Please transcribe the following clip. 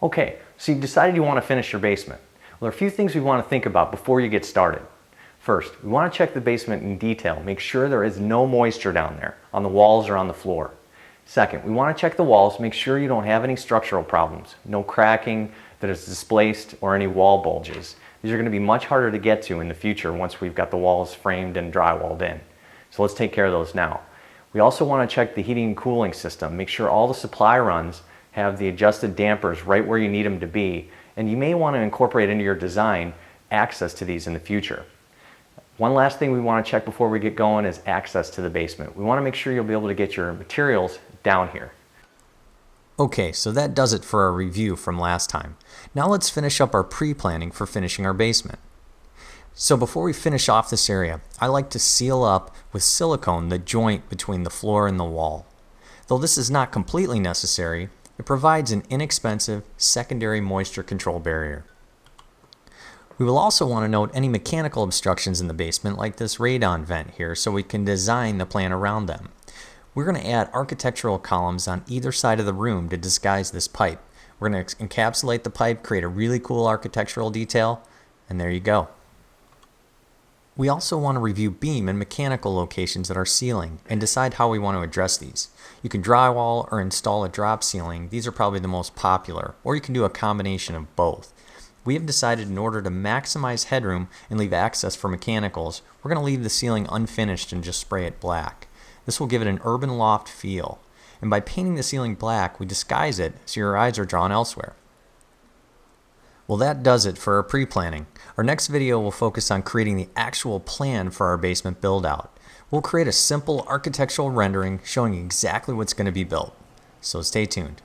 Okay, so you've decided you want to finish your basement. Well, there are a few things we want to think about before you get started. First, we want to check the basement in detail, make sure there is no moisture down there, on the walls or on the floor. Second, we want to check the walls, make sure you don't have any structural problems, no cracking that is displaced or any wall bulges. These are going to be much harder to get to in the future once we've got the walls framed and drywalled in. So let's take care of those now. We also want to check the heating and cooling system, make sure all the supply runs have the adjusted dampers right where you need them to be, and you may want to incorporate into your design access to these in the future. One last thing we want to check before we get going is access to the basement. We want to make sure you'll be able to get your materials down here. Okay, so that does it for our review from last time. Now let's finish up our pre-planning for finishing our basement. So before we finish off this area, I like to seal up with silicone the joint between the floor and the wall. Though this is not completely necessary, it provides an inexpensive secondary moisture control barrier. We will also want to note any mechanical obstructions in the basement like this radon vent here so we can design the plan around them. We're going to add architectural columns on either side of the room to disguise this pipe. We're going to encapsulate the pipe, create a really cool architectural detail, and there you go. We also want to review beam and mechanical locations at our ceiling and decide how we want to address these. You can drywall or install a drop ceiling. These are probably the most popular, or you can do a combination of both. We have decided in order to maximize headroom and leave access for mechanicals, we're going to leave the ceiling unfinished and just spray it black. This will give it an urban loft feel. And by painting the ceiling black, we disguise it so your eyes are drawn elsewhere. Well, that does it for our pre-planning. Our next video will focus on creating the actual plan for our basement build-out. We'll create a simple architectural rendering showing exactly what's going to be built. So stay tuned.